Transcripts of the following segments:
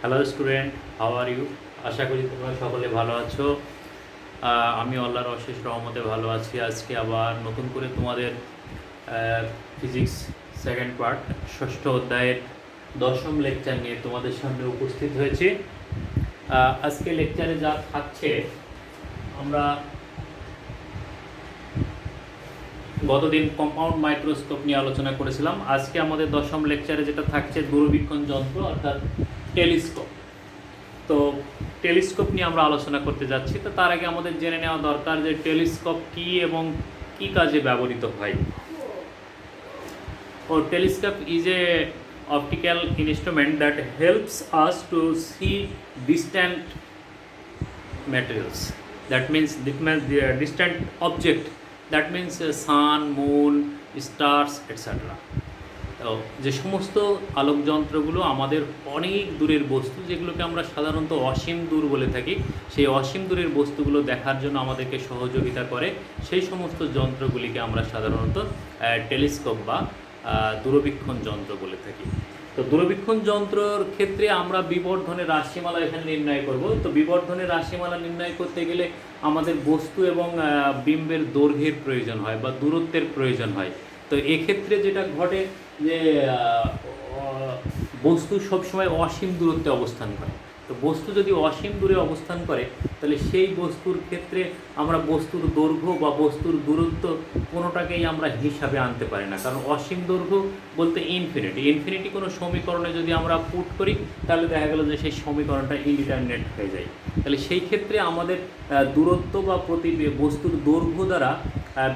Hello student, how are you? আশা করি তোমরা সকলে ভালো আছো। আমি আল্লাহর অশেষ রহমতে ভালো আছি। আজকে আবার নতুন করে তোমাদের ফিজিক্স সেকেন্ড পার্ট ষষ্ঠ অধ্যায়ের দশম লেকচার নিয়ে তোমাদের সামনে উপস্থিত হয়েছি। আজকে লেকচারে যা থাকছে, আমরা গতদিন কম্পাউন্ড মাইক্রোস্কোপ নিয়ে আলোচনা করেছিলাম। আজকে আমাদের দশম লেকচারে যেটা থাকছে দূরবীক্ষণ যন্ত্র অর্থাৎ টেলিস্কোপ। তো টেলিস্কোপ নিয়ে আমরা আলোচনা করতে যাচ্ছি। তো তার আগে আমাদের জেনে নেওয়া দরকার যে টেলিস্কোপ কী এবং কী কাজে ব্যবহৃত হয়। ও telescope is a optical instrument that helps us to see distant materials, that means distant object, that means sun, moon, stars etcetera. তো যে সমস্ত আলোকযন্ত্রগুলো আমাদের অনেক দূরের বস্তু, যেগুলোকে আমরা সাধারণত অসীম দূর বলে থাকি, সেই অসীম দূরের বস্তুগুলো দেখার জন্য আমাদেরকে সহযোগিতা করে, সেই সমস্ত যন্ত্রগুলিকে আমরা সাধারণত টেলিস্কোপ বা দূরবীক্ষণ যন্ত্র বলে থাকি। তো দূরবীক্ষণ যন্ত্রর ক্ষেত্রে আমরা বিবর্ধনের রাশিমালা এখানে নির্ণয় করব। তো বিবর্ধনের রাশিমালা নির্ণয় করতে গেলে আমাদের বস্তু এবং বিম্বের দৈর্ঘ্যের প্রয়োজন হয় বা দূরত্বের প্রয়োজন হয়। তো এক্ষেত্রে যেটা ঘটে যে বস্তু সবসময় অসীম দূরত্বে অবস্থান করে। তো বস্তু যদি অসীম দূরে অবস্থান করে, তাহলে সেই বস্তুর ক্ষেত্রে আমরা বস্তুর দৈর্ঘ্য বা বস্তুর দূরত্ব কোনোটাকেই আমরা হিসাবে আনতে পারি না, কারণ অসীম দৈর্ঘ্য বলতে ইনফিনিটি কোনো সমীকরণে যদি আমরা পুট করি, তাহলে দেখা গেল যে সেই সমীকরণটা ইনডিটারমিনেট হয়ে যায়। তাহলে সেই ক্ষেত্রে আমাদের দূরত্ব বা বস্তুর দৈর্ঘ্য দ্বারা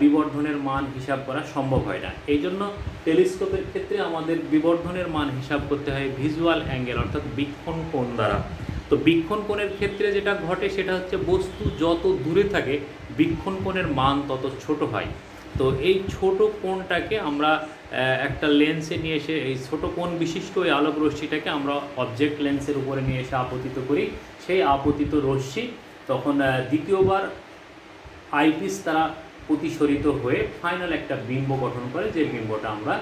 বিবর্ধনের মান হিসাব করা সম্ভব হয় না। এই জন্য টেলিস্কোপের ক্ষেত্রে আমাদের বিবর্ধনের মান হিসাব করতে হয় ভিজুয়াল অ্যাঙ্গেল অর্থাৎ বীক্ষণ কোণ দ্বারা। তো বীক্ষণ কোণের ক্ষেত্রে যেটা ঘটে সেটা হচ্ছে বস্তু যত দূরে থাকে বীক্ষণ কোণের মান তত ছোট হয়। তো এই ছোট কোণটাকে আমরা একটা লেন্সে নিয়ে এসে, এই ছোট কোণ বিশিষ্ট ওই আলোক রশ্মিটাকে আমরা অবজেক্ট লেন্সের উপরে নিয়ে এসে আপতিত করি। সেই আপতিত রশ্মি তখন দ্বিতীয়বার আইপিস দ্বারা প্রতিসরিত হয়ে ফাইনাল একটা বিম্ব গঠন করে, যে বিম্বটা আমরা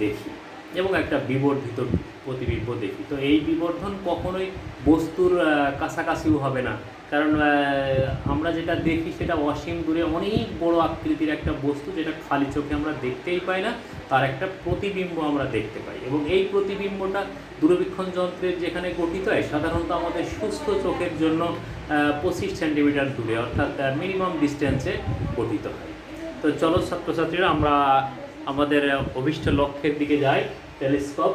দেখি এবং একটা বিবর্ধিত প্রতিবিম্ব দেখি। তো এই বিবর্ধন কখনোই বস্তুর কাছাকাছিও হবে না, কারণ আমরা যেটা দেখি সেটা অসীম দূরে অনেক বড় আকৃতির একটা বস্তু, যেটা খালি চোখে আমরা দেখতেই পাই না, তার একটা প্রতিবিম্ব আমরা দেখতে পাই। এবং এই প্রতিবিম্বটা দূরবীক্ষণ যন্ত্রের যেখানে গঠিত হয়, সাধারণত আমাদের সুস্থ চোখের জন্য 25 সেন্টিমিটার দূরে অর্থাৎ মিনিমাম ডিস্টেন্সে গঠিত হয়। তো চলো ছাত্রছাত্রীরা, আমরা আমাদের অভীষ্ট লক্ষ্যের দিকে যাই, টেলিস্কোপ।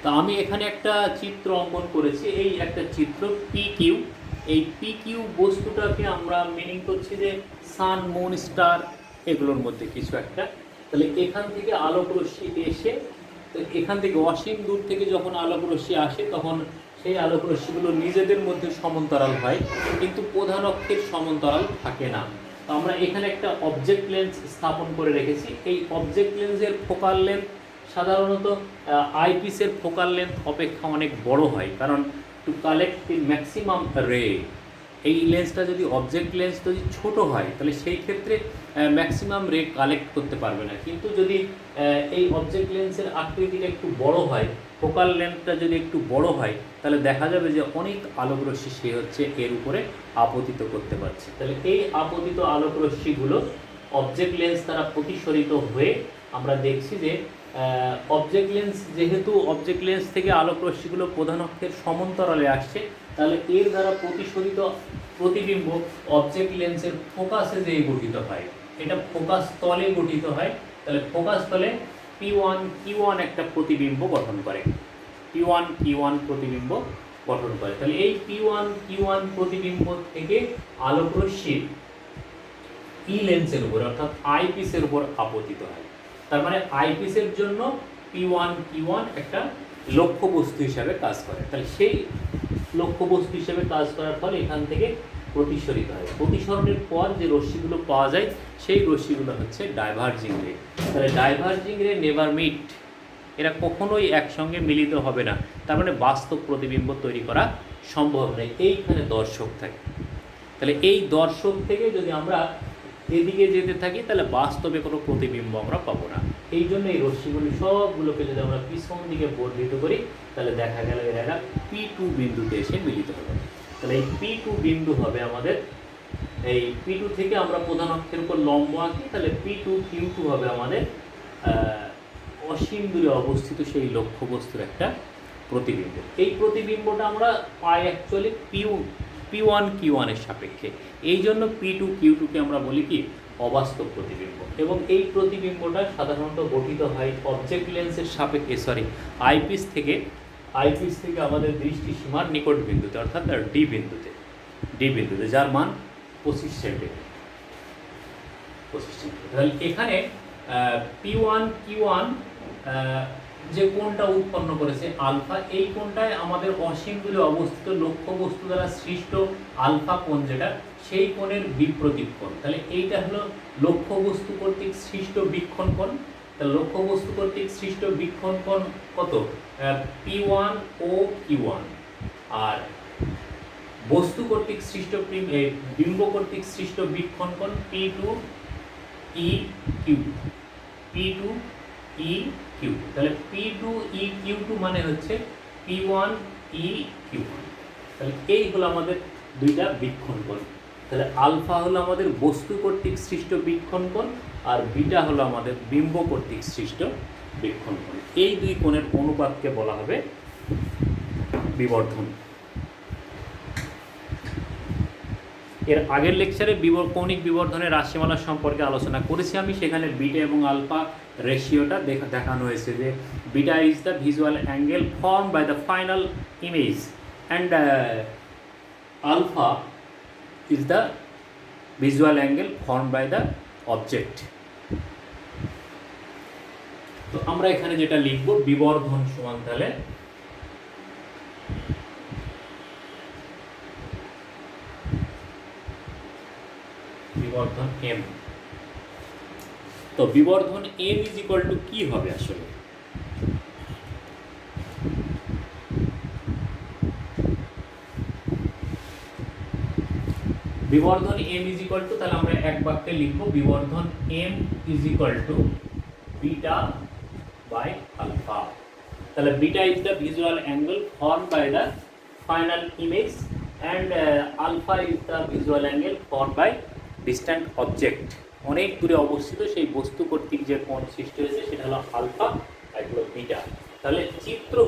তো আমি এখানে একটা চিত্র অঙ্কন করেছি, এই একটা চিত্র PQ। এই PQ বস্তুটাকে আমরা মিনিং করছি যে সান, মুন, স্টার এগুলোর মধ্যে কিছু একটা। তাহলে এখান থেকে আলোক রশ্মি এসে, তো এখান থেকে অসীম দূর থেকে যখন আলোক রশ্মি আসে, তখন সেই আলোক রশ্মিগুলো নিজেদের মধ্যে সমান্তরাল হয়, কিন্তু প্রধান অক্ষের সমান্তরাল থাকে না। তো আমরা এখানে একটা অবজেক্ট লেন্স স্থাপন করে রেখেছি। এই অবজেক্ট লেন্সের ফোকাল লেন্থ সাধারণত আইপিসের ফোকাল লেন্থ অপেক্ষা অনেক বড় হয়, কারণ টু কালেক্ট দি ম্যাক্সিমাম রে, এই লেন্সটা যদি অবজেক্ট লেন্স যদি ছোট হয়, তাহলে সেই ক্ষেত্রে ম্যাক্সিমাম রে কালেক্ট করতে পারবে না। কিন্তু যদি এই অবজেক্ট লেন্সের আকৃতিটা একটু বড় হয়, ফোকাল লেন্থটা যদি একটু বড় হয়, তাহলে দেখা যাবে যে অনেক আলোক রশ্মি সে হচ্ছে এর উপরে আপতিত করতে পারছে। তাহলে এই আপতিত আলোক রশ্মিগুলো অবজেক্ট লেন্স দ্বারা প্রতিসরিত হয়ে আমরা দেখছি যে অবজেক্ট লেন্স, যেহেতু অবজেক্ট লেন্স থেকে আলোক রশ্মিগুলো প্রধান অক্ষের সমান্তরালে আসছে, তাহলে এর দ্বারা প্রতিসরিত প্রতিবিম্ব অবজেক্ট লেন্সের ফোকাসে যেয়ে গঠিত হয়। এটা ফোকাস তলে গঠিত হয়। তাহলে ফোকাস তলে P1Q1 একটা প্রতিবিম্ব গঠন করে, P1Q1 প্রতিবিম্ব গঠন করে। তাহলে এই P1Q1 প্রতিবিম্ব থেকে আলোক রশ্মি ই লেন্সের উপর অর্থাৎ আইপিসের উপর আপতিত হয়। তার মানে আইপিসের জন্য P1Q1 একটা লক্ষ্যবস্তু হিসাবে কাজ করে। তাহলে সেই লক্ষ্যবস্তু হিসেবে কাজ করার ফলে এখান থেকে প্রতিসরিত হয়। প্রতিসরণের পর যে রশ্মিগুলো পাওয়া যায়, সেই রশ্মিগুলো হচ্ছে ডাইভার্জিং রে। তাহলে ডাইভার্জিং রে নেভার মিট, এরা কখনোই একসঙ্গে মিলিত হবে না। তার মানে বাস্তব প্রতিবিম্ব তৈরি করা সম্ভব নয়। এইখানে দর্শক থাকে। তাহলে এই দর্শক থেকে যদি আমরা এদিকে যেতে থাকি, তাহলে বাস্তবে কোনো প্রতিবিম্ব আমরা পাবো না। এই জন্য এই রশ্মিগুলি সবগুলোকে যদি আমরা পিছন দিকে বর্ধিত করি তাহলে দেখা গেল এরা P2 বিন্দুতে এসে মিলিত হবে। তাহলে এই P2 বিন্দু হবে আমাদের, এই P2 থেকে আমরা প্রধান অক্ষের উপর লম্ব আঁকি, তাহলে P2 Q2 হবে আমাদের অসীম দূরে অবস্থিত সেই লক্ষ্যবস্তুর একটা প্রতিবিম্ব। এই প্রতিবিম্বটা আমরা পাই অ্যাকচুয়ালি P1 Q1 এর সাপেক্ষে। এই জন্য P2 Q2কে আমরা বলি কি অবাস্তব প্রতিবিম্ব। এবং এই প্রতিবিম্বটা সাধারণত গঠিত হয় অবজেক্ট লেন্সের সাপেক্ষে, আইপিস থেকে আমাদের দৃষ্টি সীমার নিকট বিন্দুতে, অর্থাৎ ডি বিন্দুতে, যার মান 25 সেন্টিমিটার। তাহলে এখানে P1 Q1 যে কোণটা উৎপন্ন করেছে আলফা, এই কোণটায় আমাদের অসীম দূরে অবস্থিত লক্ষ্যবস্তু দ্বারা সৃষ্ট আলফা কোণ যেটা, সেই কোণের বিপ্রতীপ কোণ। তাহলে এইটা হলো লক্ষ্যবস্তু কর্তৃক সৃষ্ট বীক্ষণ কোণ। তাহলে লক্ষ্যবস্তু কর্তৃক সৃষ্ট বীক্ষণ কোণ কত? P1 ও Q1। আর বস্তু কর্তৃক সৃষ্ট বিম্ব কর্তৃক সৃষ্ট বীক্ষণ কোণ P2 EQ। P2 EQ। তাহলে P2 EQ2 মানে হচ্ছে P1 EQ1। তাহলে এই হলো আমাদের দুইটা বীক্ষণ কোণ। তাহলে আলফা হলো আমাদের বস্তু কর্তৃক সৃষ্ট বীক্ষণ কোণ, আর বিটা হলো আমাদের বিম্ব কর্তৃক সৃষ্ট বীক্ষণ কোণ। এই দুই কোণের অনুপাতকে বলা হবে বিবর্ধন। এর আগের লেকচারে কৌণিক বিবর্ধনের রাশিমালা সম্পর্কে আলোচনা করেছি আমি। সেখানে বিটা এবং আলফা রেশিওটা দেখানো হয়েছে যে beta is the visual angle form by the final image and alpha is the visual angle form by the object. তো আমরা এখানে যেটা লিখব বিবর্ধন সমান তাহলে বিবর্ধন m। তো বিবর্ধন m ইজ ইকুয়াল টু কি হবে আসলে? বিবর্ধন m ইজ ইকুয়াল টু, তাহলে আমরা এক বাক্যে লিখব বিবর্ধন m is equal to beta by alpha. তাহলে beta is the visual angle form by the final image and alpha is the visual angle form by distant object. অনেক দূরে অবস্থিত সেই বস্তু কর্তৃক যে কোণ সৃষ্টি হয়েছে সেটা হলো আলফা, আর হলো বিটা। তাহলে চিত্রে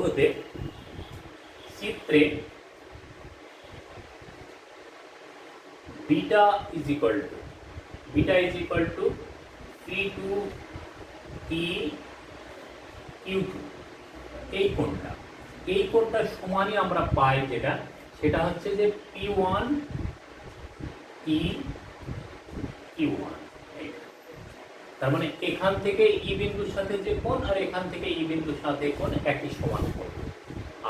beta is equal two P2 EQ2। এই কোণটা সমানই আমরা পাই যেটা, সেটা হচ্ছে যে P1 EQ1। তার মানে এখান থেকে ই বিন্দুর সাথে যে কোণ আর এখান থেকে ই বিন্দুর সাথে কোণ একই সমান কোণ।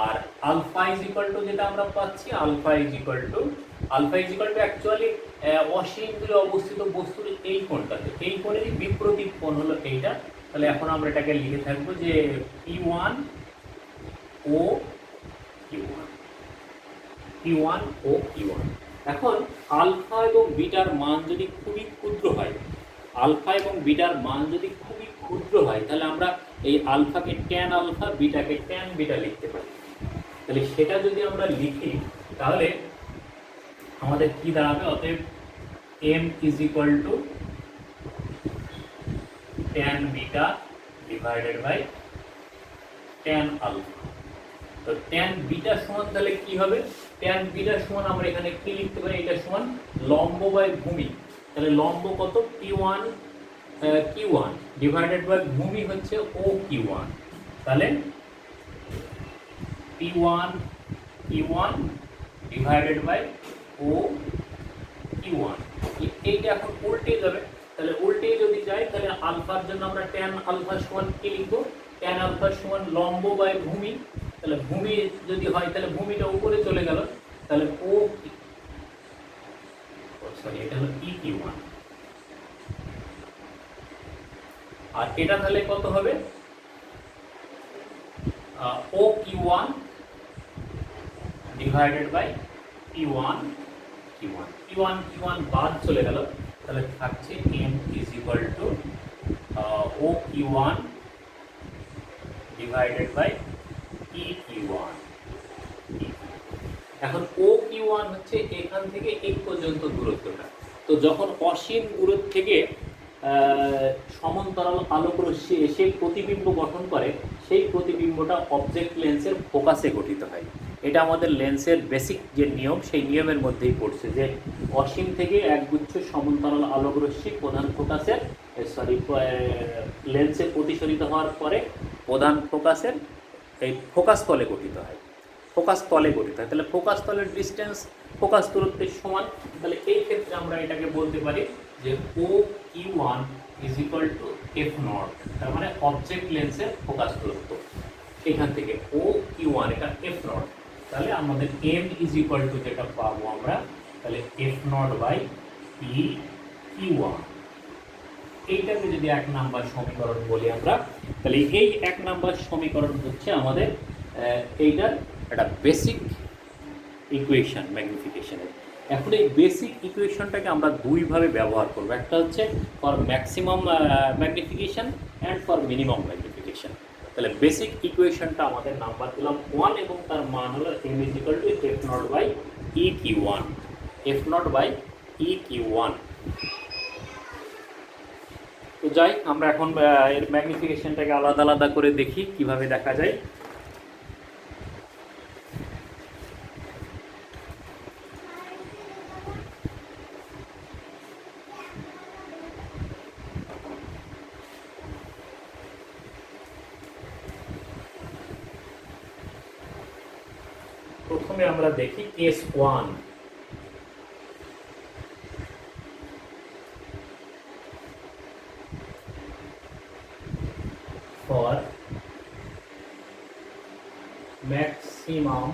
আর আলফা ইজ ইকুয়াল টু যেটা আমরা পাচ্ছি, alpha is equal to actually অসীম দূরে অবস্থিত বস্তুর এই কোণটাতে, এই কোণেরই বিপরীত কোণ হলো এইটা। তাহলে এখন আমরা এটাকে লিখে থাকবো যে P1 ও Q1। এখন আলফা এবং বিটার মান যদি খুবই ক্ষুদ্র হয়, তাহলে আমরা এই আলফাকে ট্যান আলফা, বিটাকে ট্যান বিটা লিখতে পারি। তাহলে সেটা যদি আমরা লিখি তাহলে আমাদের কি দাঁড়াবে? অতএব m is equal to tan beta divided by tan alpha. তো ট্যান বিটা সমান তাহলে কি হবে? ট্যান বিটা সমান আমরা এখানে কি লিখতে পারি? এটা সমান লম্ব বাই ভূমি। তাহলে লম্ব কত? P1 Q1 ডিভাইডেড বাই ভূমি হচ্ছে OQ1। তাহলে P1 Q1 divided by OQ1। এইটা এখন উল্টে যাবে। তাহলে উল্টে যদি যাই তাহলে আলফার জন্য আমরা ট্যান আলফা সমান কি লিখবো? ট্যান আলফা সমান লম্ব বাই ভূমি। তাহলে ভূমি যদি হয় তাহলে ভূমিটা উপরে চলে গেল, তাহলে এটা হলো EQ1। আর এটা তাহলে কত হবে? OQ1 divided by P1 Q1 বাদ চলে গেল, তাহলে থাকছে m is equal to O Q one divided by E Q one. এখন ও কিউ ওয়ান হচ্ছে এখান থেকে এই পর্যন্ত দূরত্বটা। তো যখন অসীম দূরত্ব থেকে সমান্তরাল আলোক রশ্মি এসে প্রতিবিম্ব গঠন করে, সেই প্রতিবিম্বটা অবজেক্ট লেন্সের ফোকাসে গঠিত হয়। এটা আমাদের লেন্সের বেসিক যে নিয়ম, সেই নিয়মের মধ্যেই পড়ছে যে অসীম থেকে একগুচ্ছ সমান্তরাল আলোক রশ্মি প্রধান ফোকাসের লেন্সে প্রতিসরিত হওয়ার পরে প্রধান ফোকাসের এই ফোকাস তলে গঠিত হয়। ফোকাস তলে গঠিত হয়, তাহলে ফোকাস তলের ডিস্টেন্স ফোকাস দূরত্বের সমান। তাহলে এই ক্ষেত্রে আমরা এটাকে বলতে পারি যে O Q one is equal to F naught, তার মানে অবজেক্ট লেন্সের ফোকাস দূরত্ব এখান থেকে ও কিউ ওয়ান, এটা এফ নট। তাহলে আমাদের এম ইজ ইকুয়াল টু যেটা পাবো আমরা, তাহলে F nought by E Q one. এইটাকে যদি 1 নাম্বার সমীকরণ বলি আমরা, তাহলে এই 1 নাম্বার সমীকরণ হচ্ছে আমাদের এইটার একটা বেসিক ইকুয়েশন ম্যাগনিফিকেশনের। এখন এই বেসিক ইকুয়েশনটাকে আমরা দুইভাবে ব্যবহার করব, একটা হচ্ছে for maximum magnification and for minimum magnification. তাহলে বেসিক ইকুয়েশনটা আমাদের নাম্বার দিলাম 1 এবং তার মান হলো M is equal to F nought by E Q one, F nought by E Q one. তো যাই আমরা এখন এর ম্যাগনিফিকেশনটাকে আলাদা আলাদা করে দেখি কিভাবে দেখা যায়। প্রথমে আমরা দেখি case 1। for maximum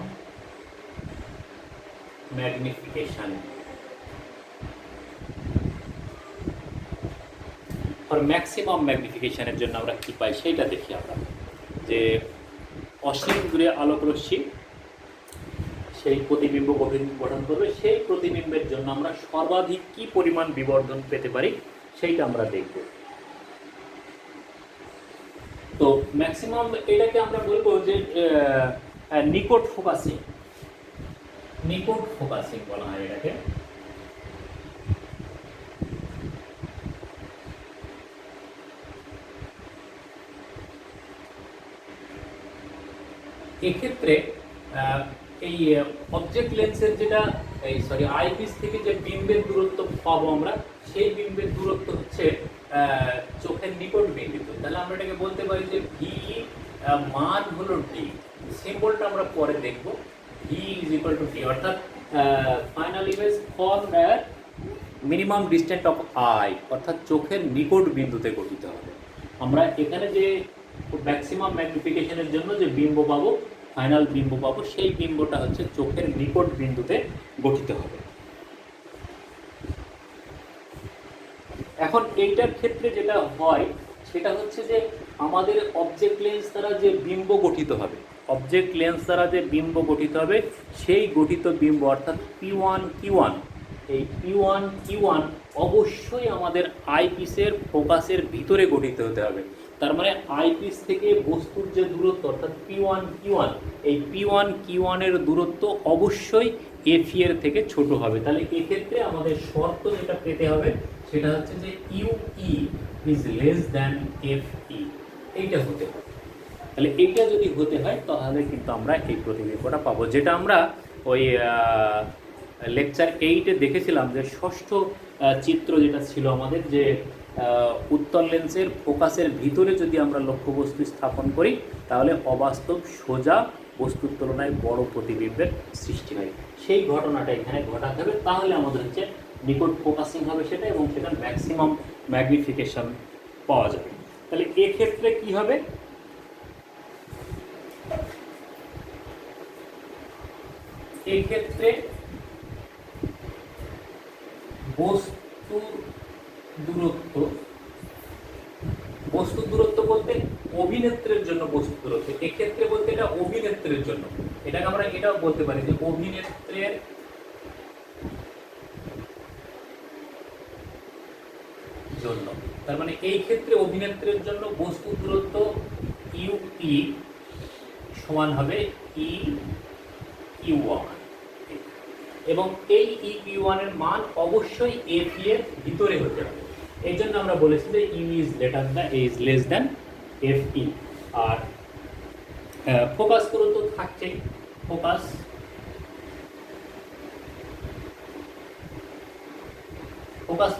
magnification, for maximum magnification এর জন্য আমরা কি পাই সেটা দেখি আমরা, যে অসীম দূরে আলোক রশ্মি সেই প্রতিবিম্ব গঠন করবে, সেই প্রতিবিম্বের জন্য আমরা সর্বাধিক কি পরিমাণ বিবর্ধন পেতে পারি সেইটা আমরা দেখব। তো ম্যাক্সিমাম এটাকে আমরা বলবো যে নিকট ফোকাসিং, নিকট ফোকাসিং বলা হয় এটাকে। এক্ষেত্রে এই অবজেক্ট লেন্সের যেটা আইপিস থেকে যে বিম্বের দূরত্ব পাবো আমরা, সেই বিম্বের দূরত্ব হচ্ছে চোখের নিকট বিন্দু। তাহলে আমরা এটাকে বলতে পারি যে ভি মান হলো ডি, সিম্বলটা আমরা পরে দেখব। V is equal to D, অর্থাৎ final image for minimum distance of eye, অর্থাৎ চোখের নিকট বিন্দুতে গঠিত হবে। আমরা এখানে যে ম্যাক্সিমাম ম্যাগনিফিকেশনের জন্য যে বিম্ব পাবো, ফাইনাল বিম্ব পাবো, সেই বিম্বটা হচ্ছে চোখের নিকট বিন্দুতে গঠিত হবে। এখন এইটার ক্ষেত্রে যেটা হয় সেটা হচ্ছে যে আমাদের অবজেক্ট লেন্স দ্বারা যে বিম্ব গঠিত হবে, অবজেক্ট লেন্স দ্বারা যে বিম্ব গঠিত হবে, সেই গঠিত বিম্ব অর্থাৎ P1 Q1, এই P1 Q1 অবশ্যই আমাদের আইপিসের ফোকাসের ভিতরে গঠিত হতে হবে। তার মানে আইপিস থেকে বস্তুর যে দূরত্ব অর্থাৎ P1 Q1, এই P1 Q1 এর দূরত্ব অবশ্যই FE এর থেকে ছোট হবে। তাহলে এক্ষেত্রে আমাদের শর্ত যেটা পেতে হবে সেটা হচ্ছে যে UE is less than FE, এইটা হতে হবে। তাহলে এইটা যদি হতে হয় তাহলে কিন্তু আমরা এই প্রতিবিম্বটা পাবো, যেটা আমরা ওই লেকচার 8-এ দেখেছিলাম যে ষষ্ঠ চিত্র যেটা ছিল আমাদের, যে উত্তল লেন্সের ফোকাসের ভিতরে যদি আমরা লক্ষ্যবস্তু স্থাপন করি তাহলে অবাস্তব সোজা বস্তুর তুলনায় বড় প্রতিবিম্বের সৃষ্টি হয়। সেই ঘটনাটা এখানে ঘটাতে হবে, তাহলে আমাদের হচ্ছে নিকট ফোকাসিং হবে সেটা, এবং সেটার ম্যাক্সিমাম ম্যাগনিফিকেশন পাওয়া যাবে। তাহলে এক্ষেত্রে কি হবে, এই ক্ষেত্রে বস্তুর দূরত্ব বলতে অভিনেত্রের জন্য বস্তু দূরত্ব, এক্ষেত্রে বলতে এটা অভিনেত্রের জন্য, এটাকে আমরা এটাও বলতে পারি যে অভিনেত্রের জন্য। তার মানে এই ক্ষেত্রে অভিনেত্রীর জন্য বস্তুর দূরত্ব ইউই সমান হবে ই কিউ ওয়ান, এবং এই ই কিউ ওয়ানের মান অবশ্যই এফ এর ভিতরে হতে হবে। এই জন্য আমরা বলেছি যে u is less than F E. আর ফোকাস দূরত্ব থাকছে, ফোকাস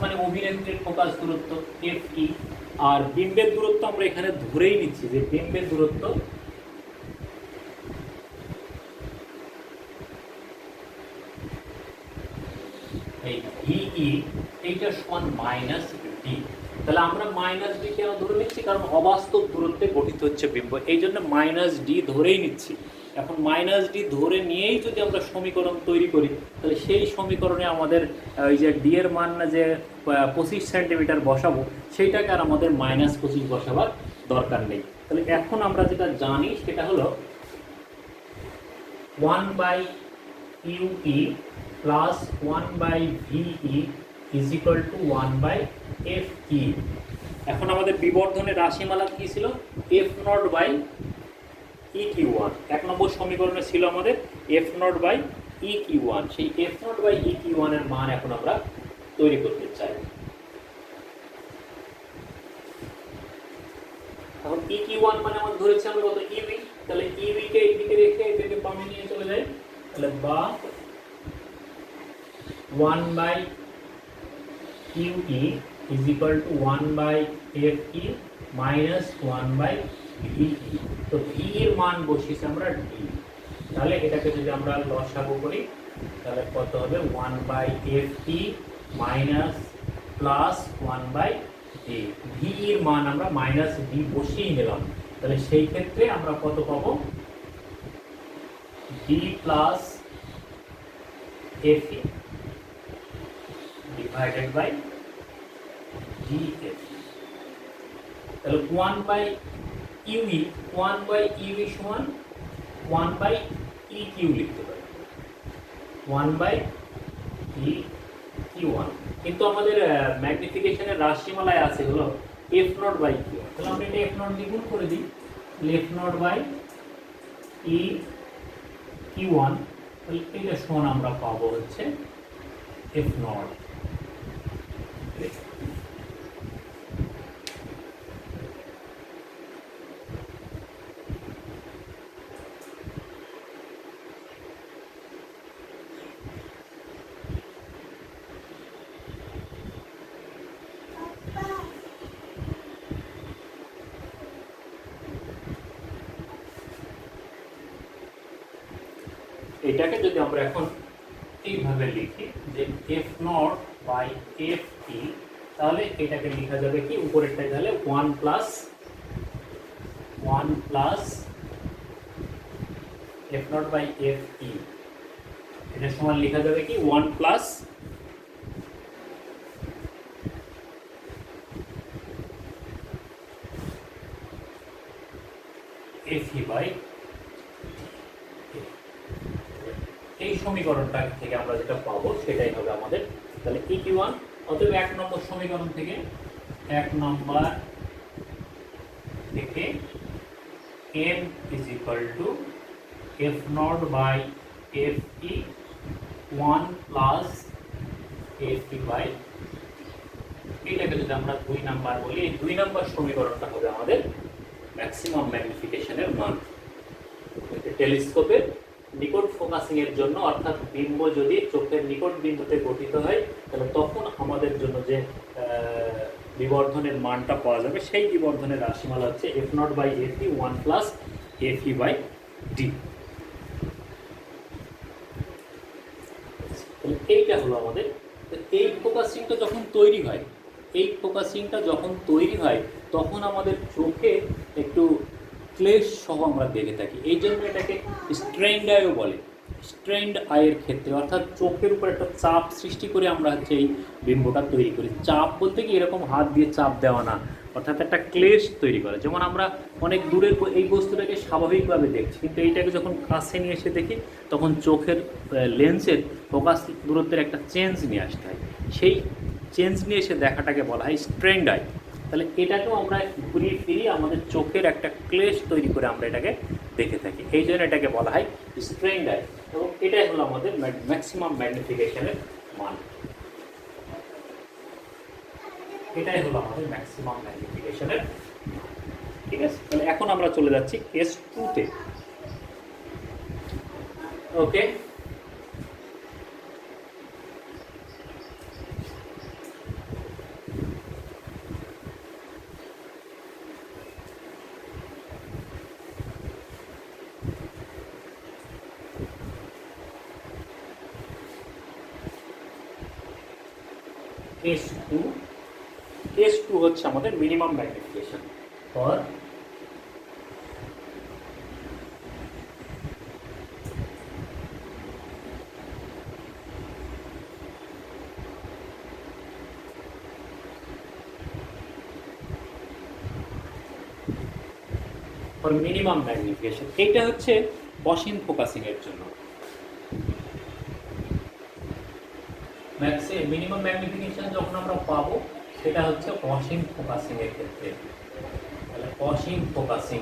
মানে অভিনেত্রীর ফোকাস দূরত্ব এফ ই। আর বিম্বের দূরত্ব আমরা এখানে ধরেই নিচ্ছি যে বিম্বের দূরত্ব এই ভিই এইটা সমান মাইনাস ডি। তাহলে আমরা মাইনাস ডি কেন ধরে নিচ্ছি? কারণ অবাস্তব দূরত্বে গঠিত হচ্ছে বিম্ব, এই জন্য মাইনাস ডি ধরেই নিচ্ছি। এখন মাইনাস ডি ধরে নিয়েই যদি আমরা সমীকরণ তৈরি করি, তাহলে সেই সমীকরণে আমাদের ওই যে ডি এর মান যে 25 সেন্টিমিটার বসাবো, সেইটাকে আর আমাদের -25 বসাবার দরকার নেই। তাহলে এখন আমরা যেটা জানি সেটা হলো 1/UE plus 1/VE is equal two 1/FE। এখন আমাদের বিবর্ধনের রাশিমালা কি ছিল? F0/EQ1। 1 নম্বর সমীকরণে ছিল আমাদের F0/EQ1। সেই F0/EQ1 এর মান এখন আমরা তৈরি করতে চাই। এখন EQ1 মানে আমরা ধরেছি আমরা কত ইউই, তাহলে ইউই কে এইদিকে রেখে এটাকে বামে নিয়ে চলে যায়, তাহলে বা 1/QE is equal to 1/FE minus 1/VE। তো ভি এর মান বসিয়েছি আমরা ডি, তাহলে এটাকে যদি আমরা লসাগু করি তাহলে কত হবে? 1/FE minus plus 1/ডি। ভি এর মান আমরা মাইনাস ডি বসিয়ে নিলাম, তাহলে সেই ক্ষেত্রে আমরা কত পাবো? D plus FE divided by df। তাহলে 1/UE সমান 1/EQ লিখতে পারি, 1/EQ1। কিন্তু আমাদের ম্যাগনিফিকেশনের রাশিমালায় আছে হলো F0/Q। তাহলে আমরা এটা F0 দিয়ে গুণ করে দিই, F0/EQ1, তাহলে এটা সমান আমরা পাবো হচ্ছে F0। এটাকে যদি আমরা এখন এইভাবে লিখি যে F0/FE, তাহলে এটাকে লেখা যাবে কি? উপরেরটা তাহলে 1 প্লাস F0/FE, এটা সমান লেখা যাবে কি? 1 প্লাস FE/, এই সমীকরণটা থেকে আমরা যেটা পাবো সেটাই হবে আমাদের তাহলে EQ1। অতএব 1 নম্বর সমীকরণ থেকে 1 নম্বর থেকে m is equal to F0/FE 1 plus FE/, এটাকে যদি আমরা 2 নাম্বার বলি, এই 2 নাম্বার সমীকরণটা হবে আমাদের ম্যাক্সিমাম ম্যাগনিফিকেশনের মান। টেলিস্কোপের নিকট ফোকাসিং এর জন্য, অর্থাৎ বিম্ব যদি চোখের নিকট বিন্দুতে গঠিত হয়, তাহলে তখন আমাদের জন্য যে বিবর্ধনের মানটা পাওয়া যাবে, সেই বিবর্ধনের রাশিমালা হচ্ছে F0/FE 1 plus FE/D। এইটা হলো আমাদের। এই ফোকাসিংটা যখন তৈরি হয় তখন আমাদের চোখে একটু ক্লেশ সহ আমরা দেখে থাকি, এই জন্য এটাকে স্ট্রেইনড আইও বলে। স্ট্রেইনড আইয়ের ক্ষেত্রে অর্থাৎ চোখের উপর একটা চাপ সৃষ্টি করে আমরা হচ্ছে এই বিম্বটা তৈরি করি। চাপ বলতে কি এরকম হাত দিয়ে চাপ দেওয়া না, অর্থাৎ একটা ক্লেশ তৈরি করে। যেমন আমরা অনেক দূরের এই বস্তুটাকে স্বাভাবিকভাবে দেখছি, কিন্তু এইটাকে যখন কাছে নিয়ে এসে দেখি তখন চোখের লেন্সের ফোকাস দূরত্বের একটা চেঞ্জ নিয়ে আসতে হয়। সেই চেঞ্জ নিয়ে এসে দেখাটাকে বলা হয় স্ট্রেইনড আই। তাহলে এটাকেও আমরা ঘুরিয়ে ফিরিয়ে আমাদের চোখের একটা ক্লেশ তৈরি করে আমরা এটাকে দেখে থাকি, এই জন্য এটাকে বলা হয় স্ট্রেইনড আই। এবং এটাই হলো আমাদের ম্যাক্সিমাম ম্যাগনিফিকেশনের মান, এটাই হলো আমাদের ম্যাক্সিমাম ম্যাগনিফিকেশনের। ঠিক আছে, তাহলে এখন আমরা চলে যাচ্ছি কেস 2-তে। ওকে, কেস টু হচ্ছে আমাদের minimum magnification for minimum magnification. এইটা হচ্ছে অসীম ফোকাসিং এর জন্য। মিনিমাম ম্যাগনিফিকেশন যখন আমরা পাবো সেটা হচ্ছে অসীম ফোকাসিং এর ক্ষেত্রে। তাহলে অসীম ফোকাসিং,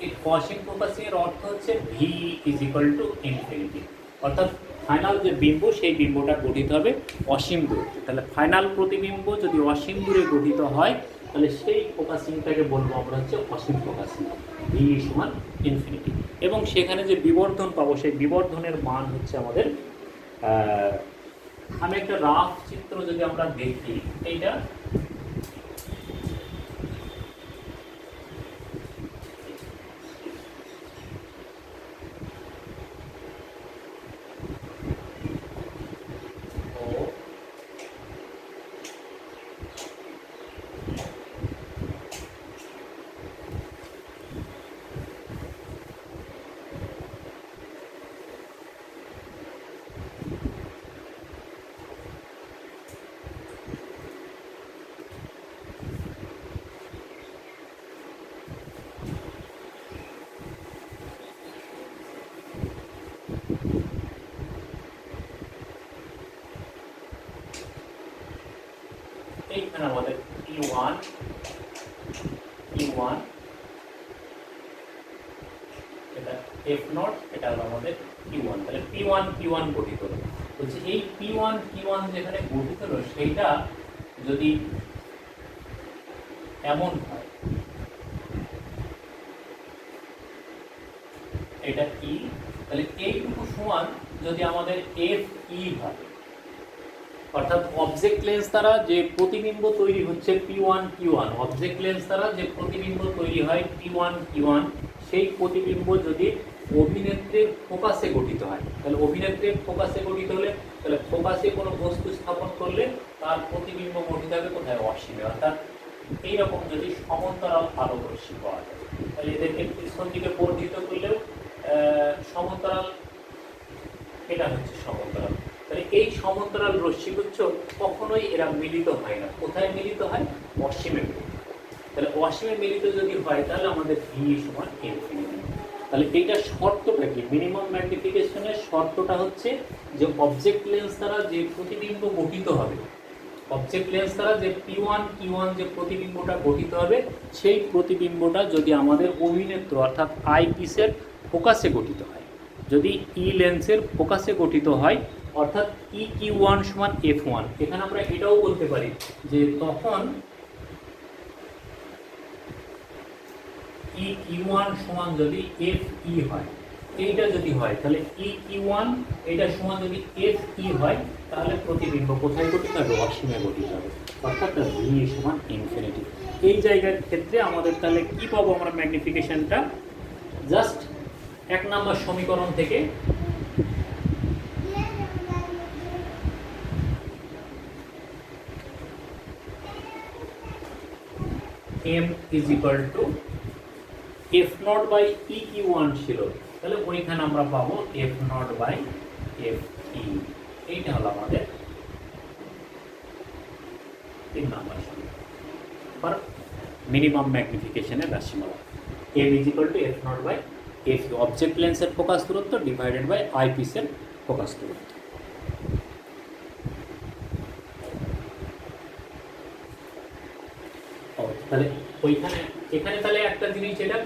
এই অসীম ফোকাসিং এর অর্থ হচ্ছে V is equal to infinity, অর্থাৎ ফাইনাল যে বিম্ব সেই বিম্বটা গঠিত হবে অসীম দূরত্বে। তাহলে ফাইনাল প্রতিবিম্ব যদি অসীম দূরে গঠিত হয় তাহলে সেই ফোকাসিংটাকে বলবো আমরা হচ্ছে অসীম ফোকাসিং, ভি সমান ইনফিনিটি। এবং সেখানে যে বিবর্ধন পাবো সেই বিবর্ধনের মান হচ্ছে আমাদের, আমি একটা রাফ চিত্র যদি আমরা দেখি, এইটা এইখানে আমাদের P1 এটা F0, এটা হলো আমাদের P1। তাহলে P1 গঠিত হলো, বলছে এই P1 যেখানে গঠিত হলো সেইটা যদি এমন হয়, এটা E, তাহলে এইটুকু সমান যদি আমাদের FE হয়, অর্থাৎ অবজেক্ট লেন্স দ্বারা যে প্রতিবিম্ব তৈরি হচ্ছে P1 অবজেক্ট লেন্স দ্বারা যে প্রতিবিম্ব তৈরি হয় P1 সেই প্রতিবিম্ব যদি অভিনেত্রীর ফোকাসে গঠিত হয়, তাহলে অভিনেত্রীর ফোকাসে গঠিত হলে তাহলে ফোকাসে কোনো বস্তু স্থাপন করলে তার প্রতিবিম্ব গঠিত হবে কোথায়, অসীমে। অর্থাৎ এইরকম যদি সমান্তরাল আলোক রশ্মি পাওয়া যায় তাহলে এদেরকে পিছন দিকে বর্ধিত করলেও সমান্তরাল, এটা হচ্ছে সমান্তরাল। তাহলে এই সমান্তরাল রশ্মিগুচ্ছ কখনোই এরা মিলিত হয় না, কোথায় মিলিত হয়, অসীমে মিলিত। তাহলে অসীমে মিলিত যদি হয় তাহলে আমাদের ভি সমান ইনফিনিটি। তাহলে এইটা শর্তটা কি, মিনিমাম ম্যাগনিফিকেশনের শর্তটা হচ্ছে যে অবজেক্ট লেন্স দ্বারা যে প্রতিবিম্ব গঠিত হবে, অবজেক্ট লেন্স দ্বারা যে P1 যে প্রতিবিম্বটা গঠিত হবে সেই প্রতিবিম্বটা যদি আমাদের অভিনেত্র অর্থাৎ আই পিসের ফোকাসে গঠিত হয়, যদি ই লেন্সের ফোকাসে গঠিত হয় অর্থাৎ EQ1 সমান F1। এখানে আমরা এটাও বলতে পারি যে তখন EQ1 সমান যদি FE হয়, এইটা যদি হয় তাহলে EQ1 এটা সমান যদি FE হয় তাহলে প্রতিবিম্ব কোথায় গঠিত হবে, অসীমে গঠিত হবে, অর্থাৎ ভি সমান ইনফিনিটি। এই জায়গার ক্ষেত্রে আমাদের তাহলে কি পাবো আমরা ম্যাগনিফিকেশনটা, জাস্ট 1 নম্বর সমীকরণ থেকে M is equal to F0 by EQ1 ছিল, তাহলে ওইখানে আমরা পাবো F0 by FE। এইটা হলো আমাদের 3 নম্বর সমীকরণ মিনিমাম ম্যাগনিফিকেশনের রাশিমালা। M is equal to F0 by FE, object লেন্সের ফোকাস দূরত্ব ডিভাইডেড বাই আইপিসের ফোকাস দূরত্ব। তাহলে ওইখানে এখানে তাহলে একটা জিনিস, এটা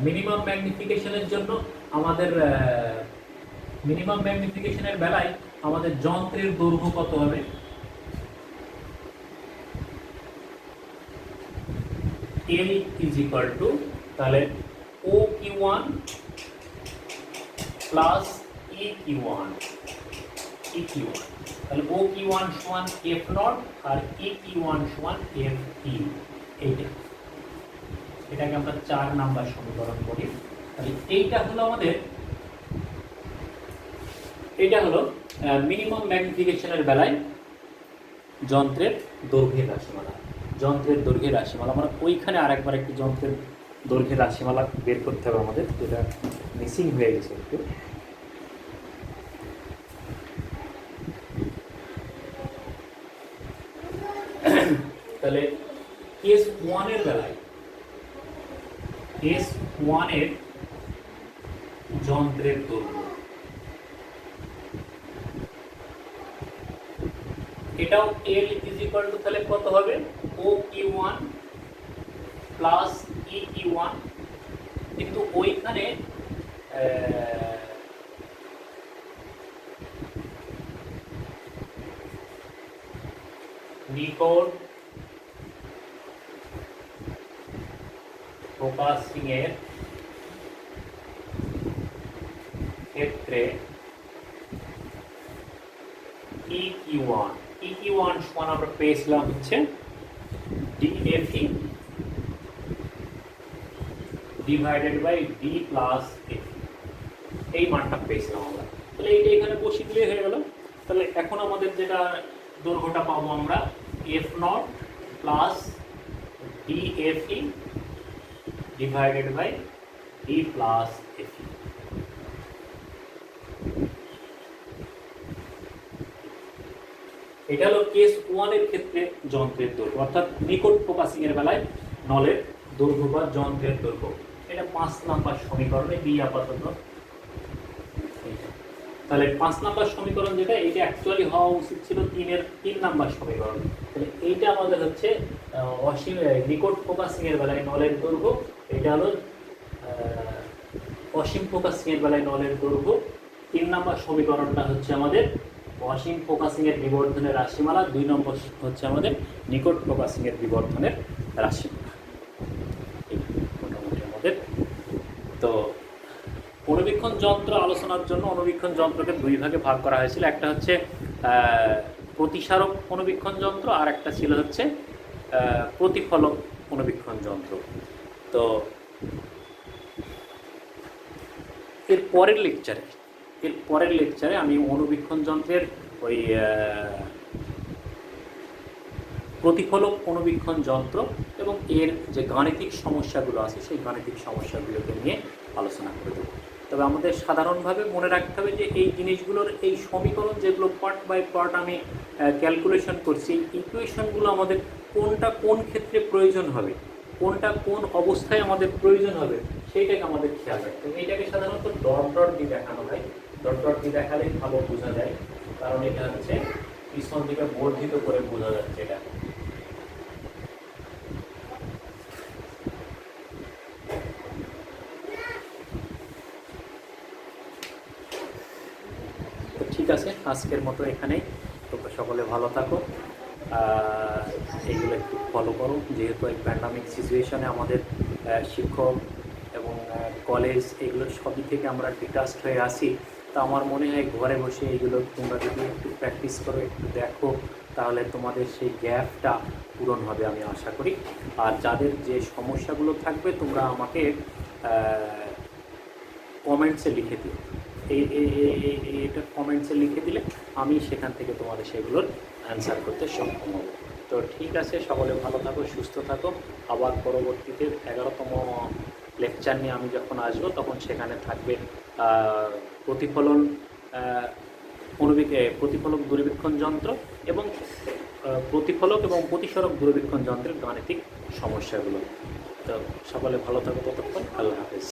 মিনিমাম ম্যাগনিফিকেশনের জন্য আমাদের মিনিমাম ম্যাগনিফিকেশনের বেলায় আমাদের যন্ত্রের দৈর্ঘ্য কত হবে? L ইজ ইকুয়াল টু তাহলে O Q one plus E Q one, E Q one, তাহলে ও কিউ ওয়ান সমান এফ নট আর ই কিউ ওয়ান সমান এফ ই। এটাকে আমরা 4 নাম্বার সমীকরণ বলি। তাহলে এইটা হলো আমাদের, এটা হলো মিনিমাম ম্যাগনিফিকেশনের বেলায় যন্ত্রের দৈর্ঘ্যের রাশিমালা। যন্ত্রের দৈর্ঘ্যের রাশিমালা আমরা ওইখানে আরেকবার একটি যন্ত্রের দৈর্ঘ্যের রাশিমালা বের করতে হবে আমাদের, যেটা মিসিং হয়ে গেছে একটু। তাহলে কেস 1 এর বেলায়, কেস 1 এর যন্ত্রের দৈর্ঘ্য, এটাও L ইজ ইকুয়াল টু তাহলে কত হবে? O Q one plus E Q one, কিন্তু ওইখানে নিকট ফোকাসিং এর ক্ষেত্রে E Q one, E Q one সমান আমরা পেয়েছিলাম হচ্ছে DFE divided by D plus F, এই মানটা পেয়েছিলাম আমরা। তাহলে এইটা এখানে বসিয়ে দিলে হয়ে গেল। তাহলে এখন আমাদের যেটা দৈর্ঘ্যটা পাবো আমরা F naught plus DFE divided by D plus FE. এটা হলো কেস 1 এর ক্ষেত্রে যন্ত্রের দৈর্ঘ্য, অর্থাৎ নিকট ফোকাসিং এর বেলায় নলের দৈর্ঘ্য বা যন্ত্রের দৈর্ঘ্য। এটা 5 নাম্বার সমীকরণে দিই আপাতত। তাহলে 5 নাম্বার সমীকরণ যেটা, এটা অ্যাকচুয়ালি হওয়া উচিত ছিল 3 নাম্বার সমীকরণ। তাহলে এইটা আমাদের হচ্ছে অসীম নিকট ফোকাসিং এর বেলায় নলের দৈর্ঘ্য, এটা হলো অসীম ফোকাসিং এর বেলায় নলের দৈর্ঘ্য। 3 নাম্বার সমীকরণটা হচ্ছে আমাদের অসীম ফোকাসিং এর বিবর্ধনের রাশিমালা, 2 নম্বর হচ্ছে আমাদের নিকট ফোকাসিং এর বিবর্ধনের রাশিমালা। মোটামুটি আমাদের তো অনুবীক্ষণ যন্ত্র আলোচনার জন্য অনুবীক্ষণ যন্ত্রকে 2 ভাগে ভাগ করা হয়েছিল। একটা হচ্ছে প্রতিসারক অনুবীক্ষণ যন্ত্র, আর একটা ছিল হচ্ছে প্রতিফলক অনুবীক্ষণ যন্ত্র। তো এর পরের লেকচারে আমি অনুবীক্ষণ যন্ত্রের ওই প্রতিফলক অনুবীক্ষণ যন্ত্র এবং এর যে গাণিতিক সমস্যাগুলো আছে সেই গাণিতিক সমস্যাগুলোকে নিয়ে আলোচনা করে দেবো। তবে আমাদের সাধারণভাবে মনে রাখতে হবে যে এই জিনিসগুলোর এই সমীকরণ যেগুলো পার্ট বাই পার্ট আমি ক্যালকুলেশন করছি, ইকুয়েশনগুলো আমাদের কোনটা কোন ক্ষেত্রে প্রয়োজন হবে, কোনটা কোন অবস্থায় আমাদের প্রয়োজন হবে, সেইটাকে আমাদের খেয়াল রাখতে হবে। এইটাকে সাধারণত ডট ডট দিয়ে দেখানো হয়, ডট ডট দিয়ে দেখালে ভালো বোঝা যায়, কারণ এটা হচ্ছে পিছন দিকে বর্ধিত করে বোঝা যাচ্ছে। এটা ঠিক আছে, আজকের মতো এখানেই। তোমরা সকলে ভালো থাকো, এইগুলো একটু ফলো করো। যেহেতু এই প্যান্ডামিক সিচুয়েশনে আমাদের শিক্ষক এবং কলেজ এগুলো সবই থেকে আমরা ডিটাচড হয়ে আসি, তো আমার মনে হয় ঘরে বসে এইগুলো তোমরা যদি একটু প্র্যাকটিস করো, একটু দেখো, তাহলে তোমাদের সেই গ্যাপটা পূরণ হবে আমি আশা করি। আর যাদের যে সমস্যাগুলো থাকবে তোমরা আমাকে কমেন্টসে লিখে দিও, এটা কমেন্টসে লিখে দিলে আমি সেখান থেকে তোমাদের সেগুলোর অ্যান্সার করতে সক্ষম হব। তো ঠিক আছে, সকলে ভালো থাকো, সুস্থ থাকো। আবার পরবর্তীতে 11তম লেকচার নিয়ে আমি যখন আসবো তখন সেখানে থাকবে প্রতিফলক দূরবীক্ষণ যন্ত্র এবং প্রতিফলক এবং প্রতিসরক দূরবীক্ষণ যন্ত্রের গাণিতিক সমস্যাগুলো। তো সকলে ভালো থাকো, ততক্ষণ আল্লাহ হাফেজ।